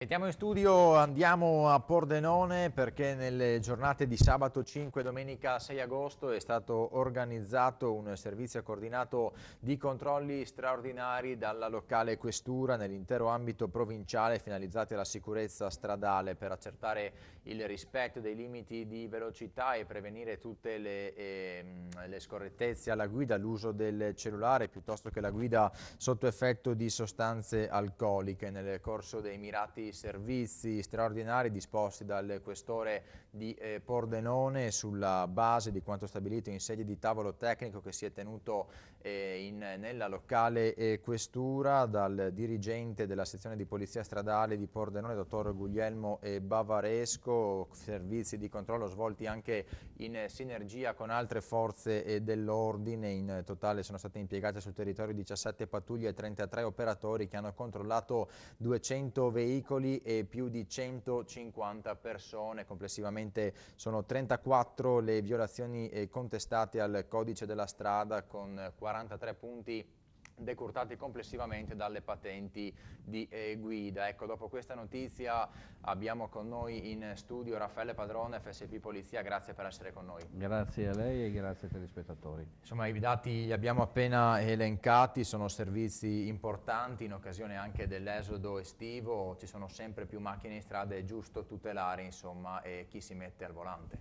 Entriamo in studio, andiamo a Pordenone perché nelle giornate di sabato 5 e domenica 6 agosto è stato organizzato un servizio coordinato di controlli straordinari dalla locale questura nell'intero ambito provinciale finalizzati alla sicurezza stradale per accertare il rispetto dei limiti di velocità e prevenire tutte le scorrettezze alla guida, l'uso del cellulare piuttosto che la guida sotto effetto di sostanze alcoliche. Nel corso dei mirati servizi straordinari disposti dal questore di Pordenone sulla base di quanto stabilito in sede di tavolo tecnico che si è tenuto nella locale questura dal dirigente della sezione di polizia stradale di Pordenone, dottor Guglielmo Bavaresco, servizi di controllo svolti anche in sinergia con altre forze dell'ordine. In totale sono state impiegate sul territorio 17 pattuglie e 33 operatori che hanno controllato 200 veicoli e più di 150 persone. Complessivamente sono 34 le violazioni contestate al codice della strada, con 43 punti decurtati complessivamente dalle patenti di guida. Ecco, dopo questa notizia abbiamo con noi in studio Raffaele Padrone, FSP Polizia, grazie per essere con noi. Grazie a lei e grazie ai telespettatori. Insomma, i dati li abbiamo appena elencati, sono servizi importanti in occasione anche dell'esodo estivo, ci sono sempre più macchine in strada, è giusto tutelare insomma chi si mette al volante.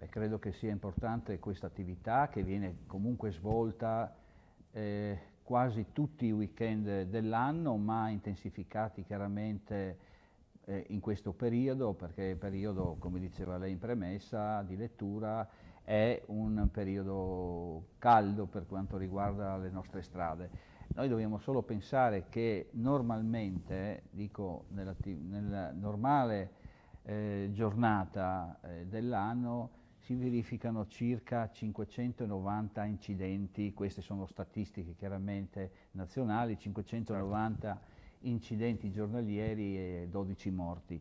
Credo che sia importante questa attività che viene comunque svolta quasi tutti i weekend dell'anno, ma intensificati chiaramente in questo periodo, perché il periodo, come diceva lei in premessa, di lettura è un periodo caldo per quanto riguarda le nostre strade. Noi dobbiamo solo pensare che normalmente, dico nella normale giornata dell'anno, si verificano circa 590 incidenti, queste sono statistiche chiaramente nazionali, 590 incidenti giornalieri e 12 morti.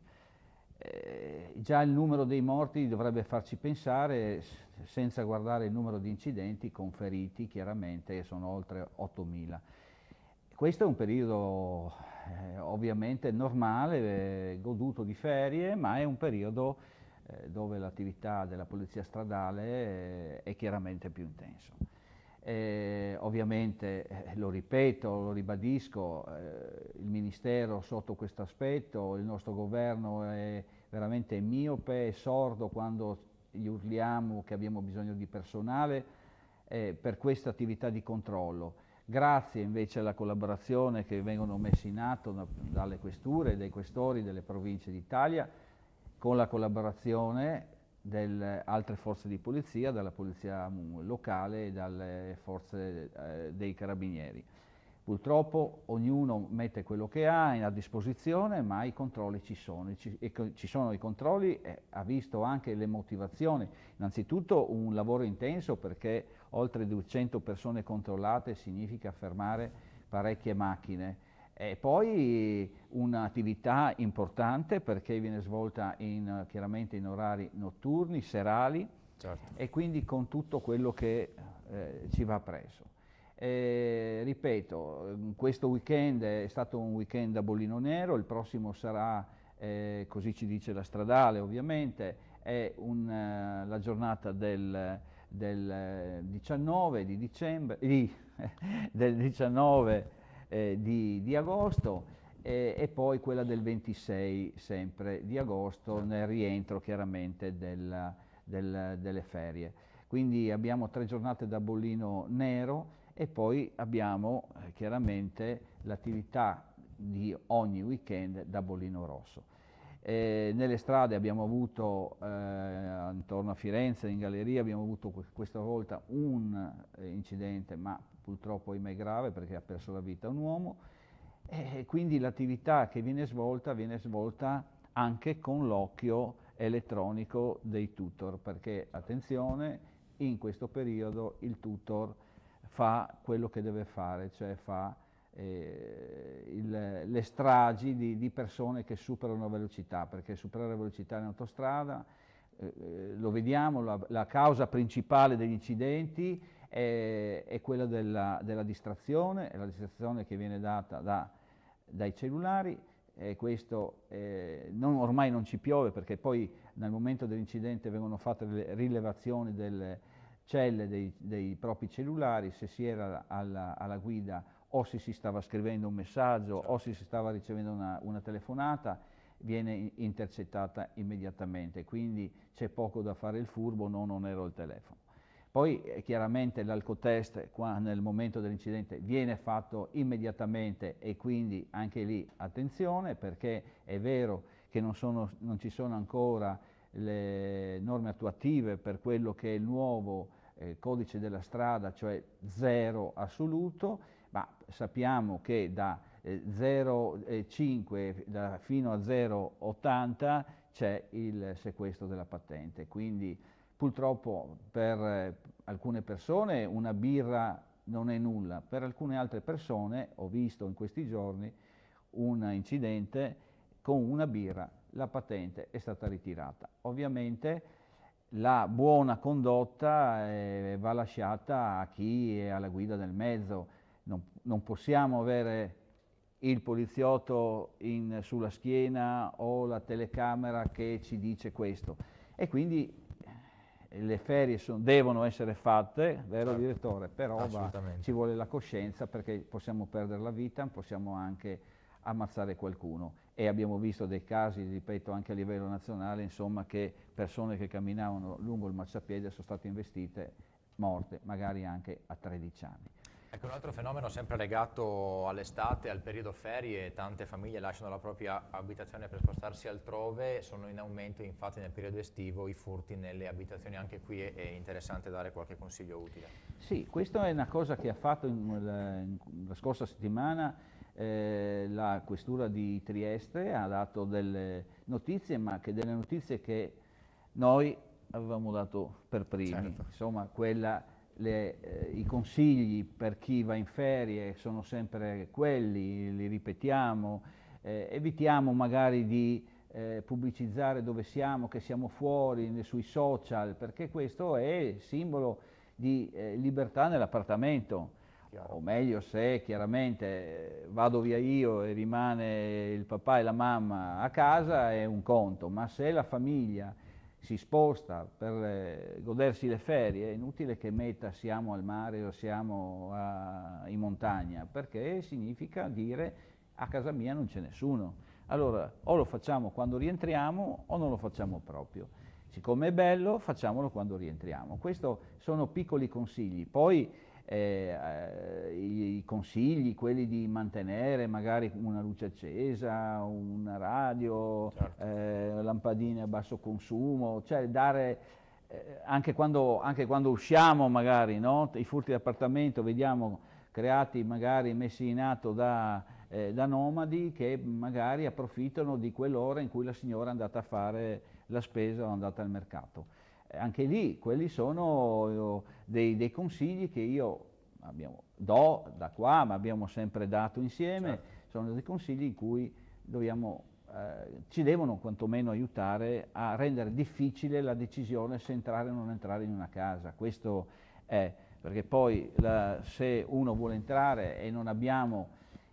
Già il numero dei morti dovrebbe farci pensare, senza guardare il numero di incidenti, con feriti chiaramente, che sono oltre 8.000. Questo è un periodo ovviamente normale, goduto di ferie, ma è un periodo dove l'attività della polizia stradale è chiaramente più intenso. Ovviamente, lo ripeto, lo ribadisco, il Ministero sotto questo aspetto, il nostro governo è veramente miope e sordo quando gli urliamo che abbiamo bisogno di personale per questa attività di controllo. Grazie invece alla collaborazione che vengono messe in atto dalle questure, dai questori delle province d'Italia, con la collaborazione delle altre forze di polizia, dalla polizia locale e dalle forze dei carabinieri. Purtroppo ognuno mette quello che ha a disposizione, ma i controlli ci sono, ci sono i controlli, ha visto anche le motivazioni. Innanzitutto un lavoro intenso, perché oltre 200 persone controllate significa fermare parecchie macchine. E poi un'attività importante perché viene svolta chiaramente in orari notturni, serali, Certo. e quindi con tutto quello che ci va preso. Ripeto, questo weekend è stato un weekend a bollino nero, il prossimo sarà, così ci dice la stradale ovviamente, è la giornata del 19 di dicembre, del 19 di agosto, e poi quella del 26 sempre di agosto, nel rientro chiaramente delle ferie. Quindi abbiamo 3 giornate da bollino nero e poi abbiamo chiaramente l'attività di ogni weekend da bollino rosso. Nelle strade abbiamo avuto, intorno a Firenze, in galleria, abbiamo avuto questa volta un incidente, ma purtroppo ahimè grave, perché ha perso la vita un uomo, e quindi l'attività che viene svolta anche con l'occhio elettronico dei tutor, perché attenzione, in questo periodo il tutor fa quello che deve fare, cioè fa le stragi di persone che superano la velocità, perché superare la velocità in autostrada, lo vediamo, la causa principale degli incidenti è quella della distrazione, è la distrazione che viene data dai cellulari, questo ormai non ci piove, perché poi nel momento dell'incidente vengono fatte le rilevazioni delle celle dei propri cellulari, se si era alla guida o se si stava scrivendo un messaggio o se si stava ricevendo una telefonata, viene intercettata immediatamente, quindi c'è poco da fare il furbo, no, non ero il telefono. Poi chiaramente l'alcotest qua nel momento dell'incidente viene fatto immediatamente, e quindi anche lì attenzione, perché è vero che non ci sono ancora le norme attuative per quello che è il nuovo codice della strada, cioè 0 assoluto, ma sappiamo che da 0,5 fino a 0,80 c'è il sequestro della patente, quindi purtroppo per alcune persone una birra non è nulla, per alcune altre persone, ho visto in questi giorni un incidente con una birra, la patente è stata ritirata. Ovviamente la buona condotta va lasciata a chi è alla guida del mezzo. Non possiamo avere il poliziotto sulla schiena o la telecamera che ci dice questo, e quindi le ferie devono essere fatte, vero certo, direttore? Però ci vuole la coscienza, perché possiamo perdere la vita, possiamo anche ammazzare qualcuno, e abbiamo visto dei casi, ripeto, anche a livello nazionale, insomma, che persone che camminavano lungo il marciapiede sono state investite, morte, magari anche a 13 anni. Ecco, un altro fenomeno sempre legato all'estate, al periodo ferie, tante famiglie lasciano la propria abitazione per spostarsi altrove, sono in aumento infatti nel periodo estivo i furti nelle abitazioni. Anche qui è interessante dare qualche consiglio utile. Sì, questa è una cosa che ha fatto la scorsa settimana la questura di Trieste, ha dato delle notizie, ma che delle notizie che noi avevamo dato per primi, certo. Insomma, i consigli per chi va in ferie sono sempre quelli, li ripetiamo, evitiamo magari di pubblicizzare dove siamo, che siamo fuori, sui social, perché questo è simbolo di libertà nell'appartamento. O meglio, se chiaramente vado via io e rimane il papà e la mamma a casa è un conto, ma se la famiglia si sposta per godersi le ferie, è inutile che metta siamo al mare o siamo in montagna, perché significa dire a casa mia non c'è nessuno. Allora o lo facciamo quando rientriamo o non lo facciamo proprio. Siccome è bello, facciamolo quando rientriamo. Questi sono piccoli consigli. Poi i consigli, quelli di mantenere magari una luce accesa, una radio, certo. Lampadine a basso consumo, cioè dare anche quando usciamo magari, no? I furti di appartamento vediamo creati, magari messi in atto da nomadi che magari approfittano di quell'ora in cui la signora è andata a fare la spesa o è andata al mercato. Anche lì, quelli sono dei consigli che io do da qua, ma abbiamo sempre dato insieme, certo. Sono dei consigli in cui ci devono quantomeno aiutare a rendere difficile la decisione se entrare o non entrare in una casa. Questo è, perché poi se uno vuole entrare e non abbiamo,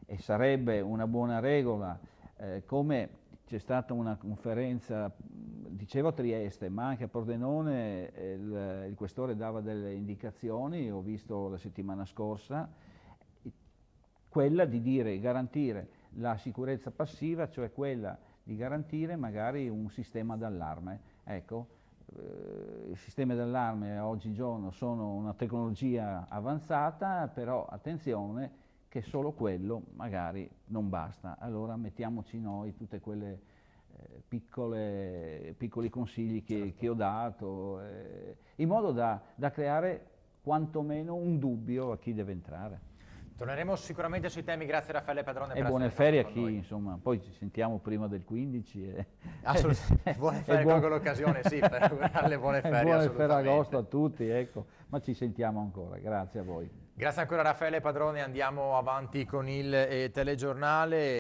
e sarebbe una buona regola, come c'è stata una conferenza, dicevo a Trieste, ma anche a Pordenone il questore dava delle indicazioni, ho visto la settimana scorsa, quella di garantire la sicurezza passiva, cioè quella di garantire magari un sistema d'allarme. Ecco, i sistemi d'allarme oggigiorno sono una tecnologia avanzata, però attenzione, che solo quello magari non basta. Allora mettiamoci noi tutte quelle piccoli consigli che ho dato, in modo da creare quantomeno un dubbio a chi deve entrare. Torneremo sicuramente sui temi, grazie Raffaele Padrone. E buone ferie a chi, insomma, poi ci sentiamo prima del 15. Assolutamente, buone ferie, colgo l'occasione, sì, per augurare le buone ferie. Buone Ferragosto a tutti, ecco, ma ci sentiamo ancora, grazie a voi. Grazie ancora Raffaele Padrone, andiamo avanti con il telegiornale.